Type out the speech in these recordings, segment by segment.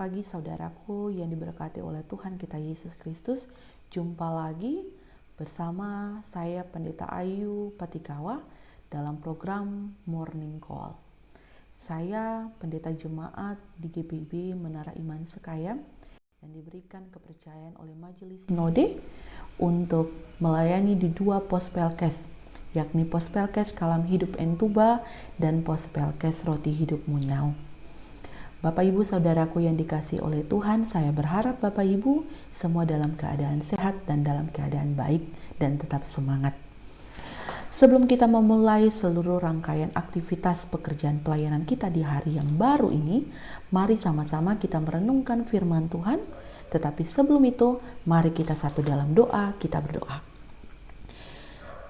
pagi saudaraku yang diberkati oleh Tuhan kita Yesus Kristus. Jumpa lagi bersama saya Pendeta Ayu Patikawa dalam program Morning Call. Saya pendeta jemaat di GPIB Menara Iman Sekayam yang diberikan kepercayaan oleh Majelis Sinode untuk melayani di dua Pospelkes, yakni Pospelkes Kalam Hidup Entuba dan Pospelkes Roti Hidup Munyau. Bapak Ibu saudaraku yang dikasihi oleh Tuhan, saya berharap Bapak Ibu semua dalam keadaan sehat dan dalam keadaan baik dan tetap semangat. Sebelum kita memulai seluruh rangkaian aktivitas pekerjaan pelayanan kita di hari yang baru ini, mari sama-sama kita merenungkan firman Tuhan. Tetapi sebelum itu, mari kita satu dalam doa, kita berdoa.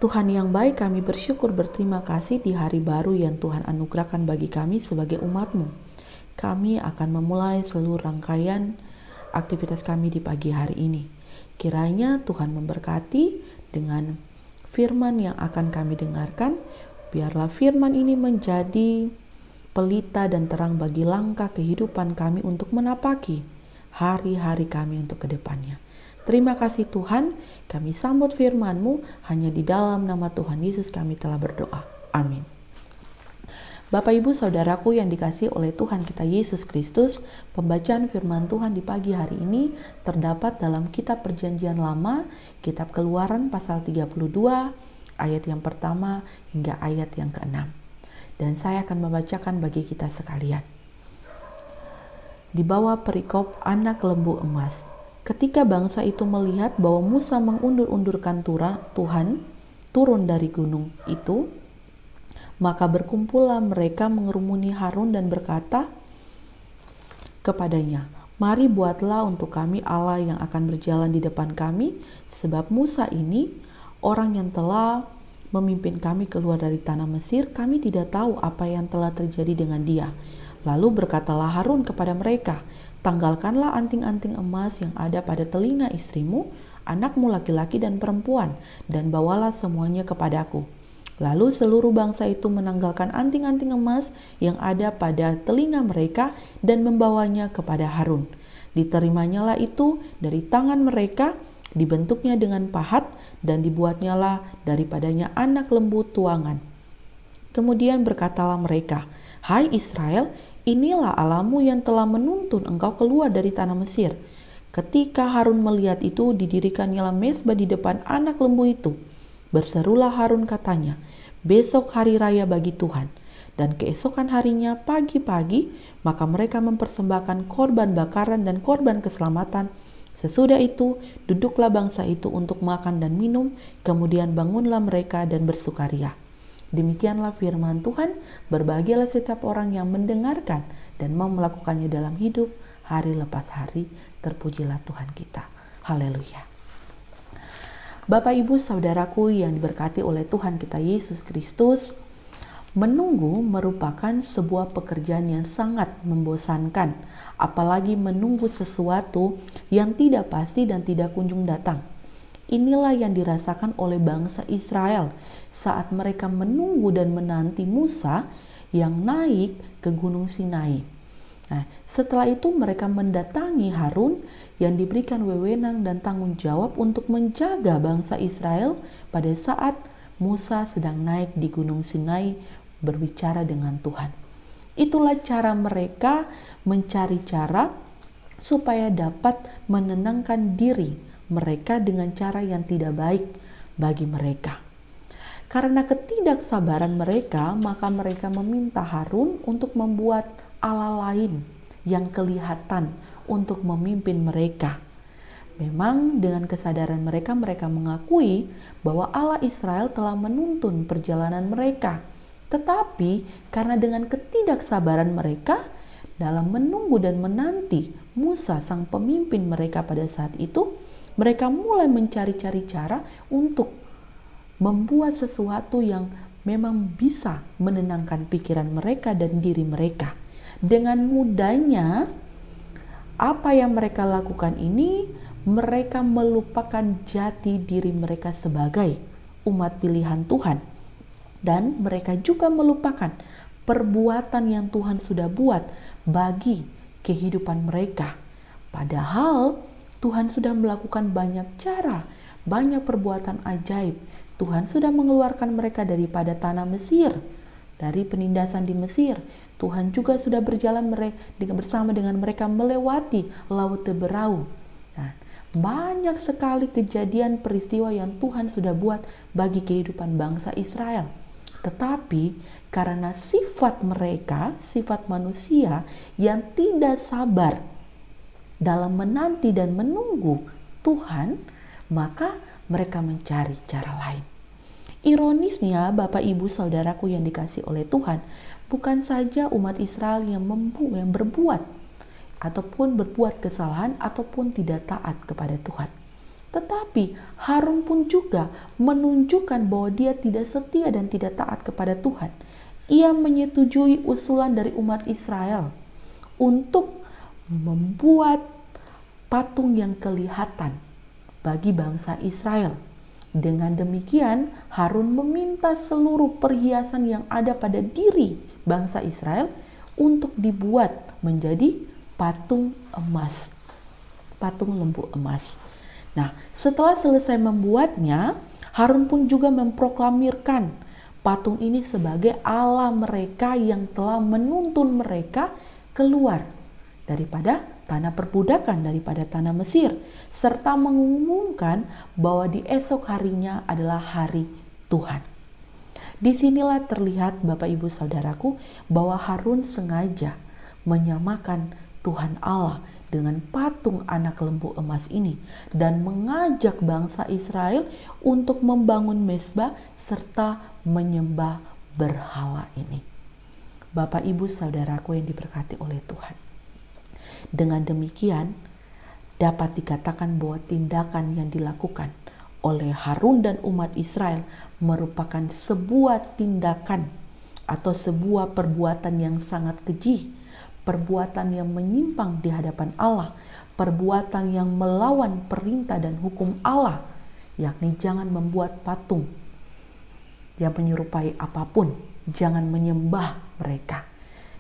Tuhan yang baik, kami bersyukur berterima kasih di hari baru yang Tuhan anugerahkan bagi kami sebagai umat-Mu. Kami akan memulai seluruh rangkaian aktivitas kami di pagi hari ini. Kiranya Tuhan memberkati dengan firman yang akan kami dengarkan. Biarlah firman ini menjadi pelita dan terang bagi langkah kehidupan kami untuk menapaki hari-hari kami untuk kedepannya. Terima kasih Tuhan, kami sambut firman-Mu, hanya di dalam nama Tuhan Yesus kami telah berdoa. Amin. Bapak Ibu saudaraku yang dikasihi oleh Tuhan kita Yesus Kristus, pembacaan firman Tuhan di pagi hari ini terdapat dalam kitab Perjanjian Lama, kitab Keluaran pasal 32, ayat yang pertama hingga ayat yang ke-6. Dan saya akan membacakan bagi kita sekalian. Di bawah perikop anak lembu emas, ketika bangsa itu melihat bahwa Musa mengundur-undurkan Tuhan turun dari gunung itu, maka berkumpullah mereka mengerumuni Harun dan berkata kepadanya, "Mari buatlah untuk kami Allah yang akan berjalan di depan kami, sebab Musa ini orang yang telah memimpin kami keluar dari tanah Mesir, kami tidak tahu apa yang telah terjadi dengan dia." Lalu berkatalah Harun kepada mereka, "Tanggalkanlah anting-anting emas yang ada pada telinga istrimu, anakmu laki-laki dan perempuan, dan bawalah semuanya kepadaku." Lalu seluruh bangsa itu menanggalkan anting-anting emas yang ada pada telinga mereka dan membawanya kepada Harun. Diterimanya itu dari tangan mereka, dibentuknya dengan pahat, dan dibuatnyalah daripadanya anak lembu tuangan. Kemudian berkatalah mereka, "Hai Israel, inilah Allahmu yang telah menuntun engkau keluar dari tanah Mesir." Ketika Harun melihat itu, didirikannya mezbah di depan anak lembu itu. Berserulah Harun katanya, "Besok hari raya bagi Tuhan." Dan keesokan harinya pagi-pagi, maka mereka mempersembahkan korban bakaran dan korban keselamatan. Sesudah itu, duduklah bangsa itu untuk makan dan minum, kemudian bangunlah mereka dan bersukaria. Demikianlah firman Tuhan, berbahagialah setiap orang yang mendengarkan dan mau melakukannya dalam hidup hari lepas hari. Terpujilah Tuhan kita. Haleluya. Bapak Ibu saudaraku yang diberkati oleh Tuhan kita Yesus Kristus, menunggu merupakan sebuah pekerjaan yang sangat membosankan, apalagi menunggu sesuatu yang tidak pasti dan tidak kunjung datang. Inilah yang dirasakan oleh bangsa Israel saat mereka menunggu dan menanti Musa yang naik ke Gunung Sinai. Nah, setelah itu mereka mendatangi Harun yang diberikan wewenang dan tanggung jawab untuk menjaga bangsa Israel pada saat Musa sedang naik di Gunung Sinai berbicara dengan Tuhan. Itulah cara mereka mencari cara supaya dapat menenangkan diri mereka dengan cara yang tidak baik bagi mereka. Karena ketidaksabaran mereka, maka mereka meminta Harun untuk membuat Allah lain yang kelihatan untuk memimpin mereka. Memang dengan kesadaran mereka mengakui bahwa Allah Israel telah menuntun perjalanan mereka. Tetapi karena dengan ketidaksabaran mereka dalam menunggu dan menanti Musa sang pemimpin mereka pada saat itu, mereka mulai mencari-cari cara untuk membuat sesuatu yang memang bisa menenangkan pikiran mereka dan diri mereka. Dengan mudahnya, apa yang mereka lakukan ini, mereka melupakan jati diri mereka sebagai umat pilihan Tuhan. Dan mereka juga melupakan perbuatan yang Tuhan sudah buat bagi kehidupan mereka. Padahal Tuhan sudah melakukan banyak cara, banyak perbuatan ajaib. Tuhan sudah mengeluarkan mereka daripada tanah Mesir, dari penindasan di Mesir. Tuhan juga sudah berjalan bersama dengan mereka melewati Laut Teberau. Nah, banyak sekali kejadian peristiwa yang Tuhan sudah buat bagi kehidupan bangsa Israel. Tetapi karena sifat mereka, sifat manusia yang tidak sabar dalam menanti dan menunggu Tuhan, maka mereka mencari cara lain. Ironisnya, Bapak Ibu Saudaraku yang dikasihi oleh Tuhan, bukan saja umat Israel yang berbuat ataupun berbuat kesalahan ataupun tidak taat kepada Tuhan, tetapi Harun pun juga menunjukkan bahwa dia tidak setia dan tidak taat kepada Tuhan. Ia menyetujui usulan dari umat Israel untuk membuat patung yang kelihatan bagi bangsa Israel. Dengan demikian, Harun meminta seluruh perhiasan yang ada pada diri bangsa Israel untuk dibuat menjadi patung emas, patung lembu emas. Nah, setelah selesai membuatnya, Harun pun juga memproklamirkan patung ini sebagai Allah mereka yang telah menuntun mereka keluar daripada tanah perbudakan, daripada tanah Mesir, serta mengumumkan bahwa di esok harinya adalah hari Tuhan. Disinilah terlihat Bapak Ibu Saudaraku bahwa Harun sengaja menyamakan Tuhan Allah dengan patung anak lembu emas ini dan mengajak bangsa Israel untuk membangun mezbah serta menyembah berhala ini. Bapak Ibu Saudaraku yang diberkati oleh Tuhan, dengan demikian dapat dikatakan bahwa tindakan yang dilakukan oleh Harun dan umat Israel merupakan sebuah tindakan atau sebuah perbuatan yang sangat keji, perbuatan yang menyimpang di hadapan Allah, perbuatan yang melawan perintah dan hukum Allah, yakni jangan membuat patung yang menyerupai apapun, jangan menyembah mereka.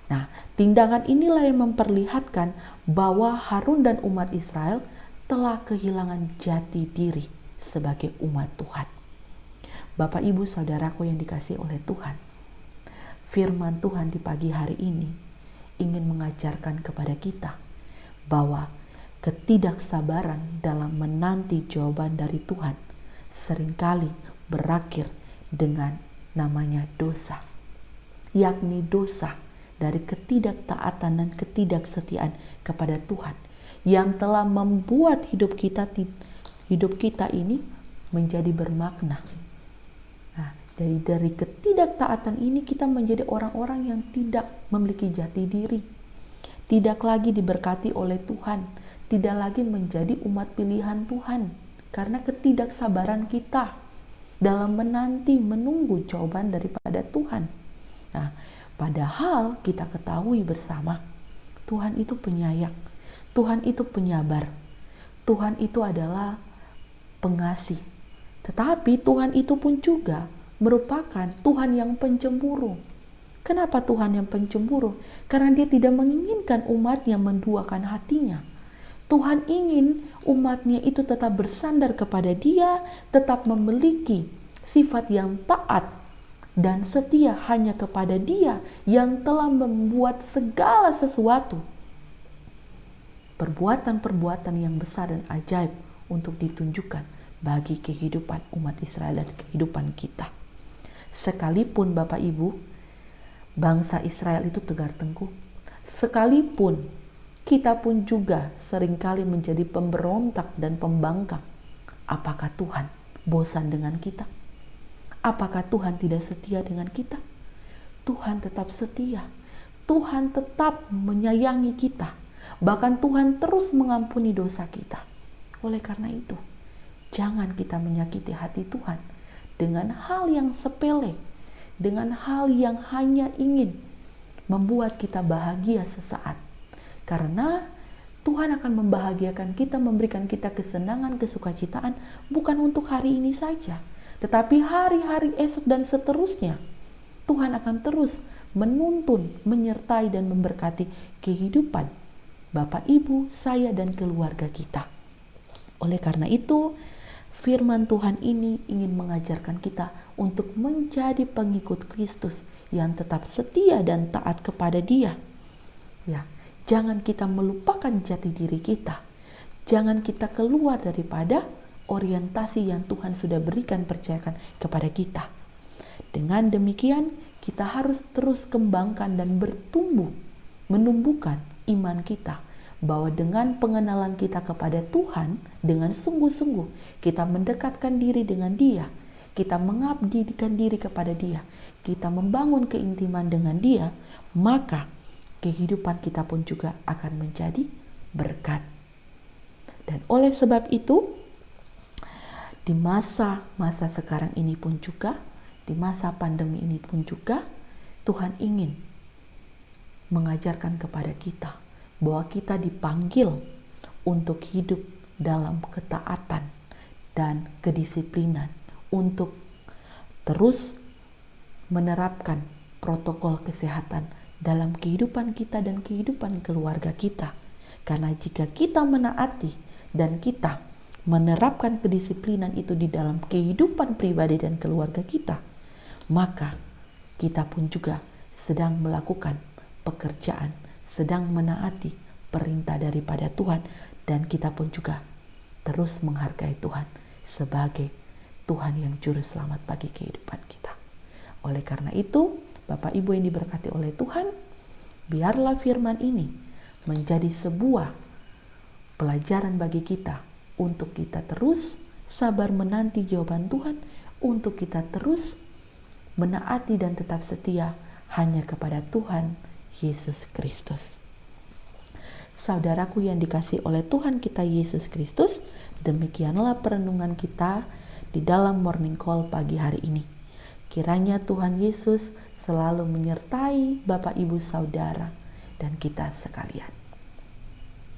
Nah, tindakan inilah yang memperlihatkan bahwa Harun dan umat Israel telah kehilangan jati diri sebagai umat Tuhan. Bapak Ibu Saudaraku yang dikasihi oleh Tuhan, firman Tuhan di pagi hari ini ingin mengajarkan kepada kita bahwa ketidaksabaran dalam menanti jawaban dari Tuhan seringkali berakhir dengan namanya dosa, yakni dosa dari ketidaktaatan dan ketidaksetiaan kepada Tuhan yang telah membuat hidup kita ini menjadi bermakna. Nah, jadi dari ketidaktaatan ini kita menjadi orang-orang yang tidak memiliki jati diri, tidak lagi diberkati oleh Tuhan, tidak lagi menjadi umat pilihan Tuhan karena ketidaksabaran kita dalam menanti menunggu jawaban daripada Tuhan. Nah, padahal kita ketahui bersama Tuhan itu penyayang, Tuhan itu penyabar, Tuhan itu adalah pengasih. Tetapi Tuhan itu pun juga merupakan Tuhan yang pencemburu. Kenapa Tuhan yang pencemburu? Karena Dia tidak menginginkan umatnya menduakan hatinya. Tuhan ingin umatnya itu tetap bersandar kepada Dia, tetap memiliki sifat yang taat dan setia hanya kepada Dia yang telah membuat segala sesuatu. Perbuatan-perbuatan yang besar dan ajaib untuk ditunjukkan bagi kehidupan umat Israel dan kehidupan kita. Sekalipun Bapak Ibu, bangsa Israel itu tegar tengkuk, sekalipun kita pun juga seringkali menjadi pemberontak dan pembangkang, apakah Tuhan bosan dengan kita? Apakah Tuhan tidak setia dengan kita? Tuhan tetap setia. Tuhan tetap menyayangi kita. Bahkan Tuhan terus mengampuni dosa kita. Oleh karena itu, jangan kita menyakiti hati Tuhan dengan hal yang sepele, dengan hal yang hanya ingin membuat kita bahagia sesaat. Karena Tuhan akan membahagiakan kita, memberikan kita kesenangan, kesukacitaan bukan untuk hari ini saja, tetapi hari-hari esok dan seterusnya. Tuhan akan terus menuntun, menyertai dan memberkati kehidupan Bapak, Ibu, saya, dan keluarga kita. Oleh karena itu, firman Tuhan ini ingin mengajarkan kita untuk menjadi pengikut Kristus yang tetap setia dan taat kepada Dia. Ya, jangan kita melupakan jati diri kita. Jangan kita keluar daripada orientasi yang Tuhan sudah berikan, percayakan kepada kita. Dengan demikian, kita harus terus kembangkan dan bertumbuh, menumbuhkan iman kita, bahwa dengan pengenalan kita kepada Tuhan, dengan sungguh-sungguh kita mendekatkan diri dengan Dia, kita mengabdikan diri kepada Dia, kita membangun keintiman dengan Dia, maka kehidupan kita pun juga akan menjadi berkat. Dan oleh sebab itu, di masa-masa sekarang ini pun juga, di masa pandemi ini pun juga, Tuhan ingin mengajarkan kepada kita bahwa kita dipanggil untuk hidup dalam ketaatan dan kedisiplinan, untuk terus menerapkan protokol kesehatan dalam kehidupan kita dan kehidupan keluarga kita. Karena jika kita menaati dan kita menerapkan kedisiplinan itu di dalam kehidupan pribadi dan keluarga kita, maka kita pun juga sedang melakukan pekerjaan, sedang menaati perintah daripada Tuhan, dan kita pun juga terus menghargai Tuhan sebagai Tuhan yang juru selamat bagi kehidupan kita. Oleh karena itu, Bapak Ibu yang diberkati oleh Tuhan, biarlah firman ini menjadi sebuah pelajaran bagi kita untuk kita terus sabar menanti jawaban Tuhan, untuk kita terus menaati dan tetap setia hanya kepada Tuhan Yesus Kristus. Saudaraku yang dikasihi oleh Tuhan kita Yesus Kristus, demikianlah perenungan kita di dalam Morning Call pagi hari ini. Kiranya Tuhan Yesus selalu menyertai Bapak, Ibu, Saudara, dan kita sekalian.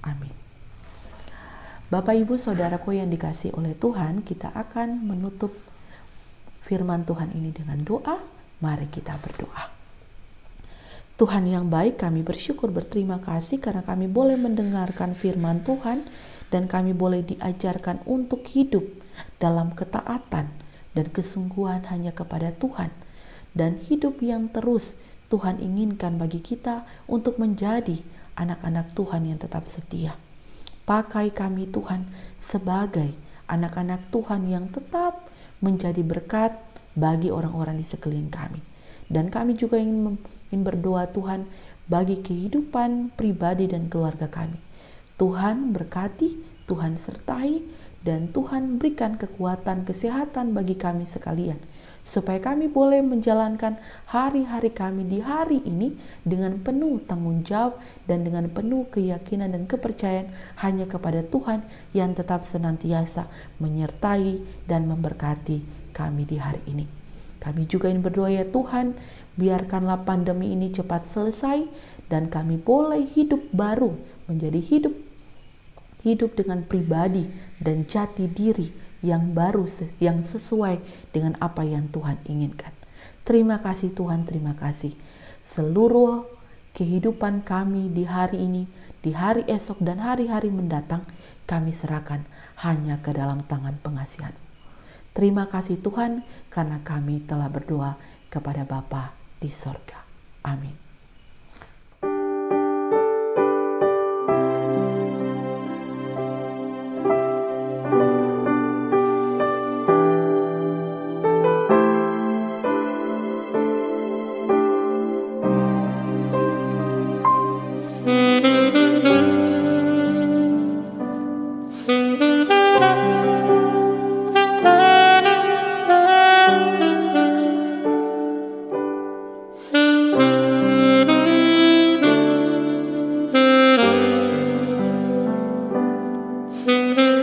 Amin. Bapak, Ibu, Saudaraku yang dikasihi oleh Tuhan, kita akan menutup firman Tuhan ini dengan doa. Mari kita berdoa. Tuhan yang baik, kami bersyukur berterima kasih karena kami boleh mendengarkan firman Tuhan dan kami boleh diajarkan untuk hidup dalam ketaatan dan kesungguhan hanya kepada Tuhan, dan hidup yang terus Tuhan inginkan bagi kita untuk menjadi anak-anak Tuhan yang tetap setia. Pakai kami Tuhan sebagai anak-anak Tuhan yang tetap menjadi berkat bagi orang-orang di sekeliling kami. Dan kami juga ingin berdoa Tuhan bagi kehidupan pribadi dan keluarga kami. Tuhan berkati, Tuhan sertai, dan Tuhan berikan kekuatan, kesehatan bagi kami sekalian, supaya kami boleh menjalankan hari-hari kami di hari ini dengan penuh tanggung jawab dan dengan penuh keyakinan dan kepercayaan hanya kepada Tuhan yang tetap senantiasa menyertai dan memberkati kami di hari ini. Kami juga ingin berdoa ya Tuhan, biarkanlah pandemi ini cepat selesai dan kami boleh hidup baru, menjadi hidup dengan pribadi dan jati diri yang baru, yang sesuai dengan apa yang Tuhan inginkan. Terima kasih Tuhan, terima kasih. Seluruh kehidupan kami di hari ini, di hari esok dan hari-hari mendatang, kami serahkan hanya ke dalam tangan pengasihan. Terima kasih Tuhan, karena kami telah berdoa kepada Bapa di sorga. Amin. Thank you.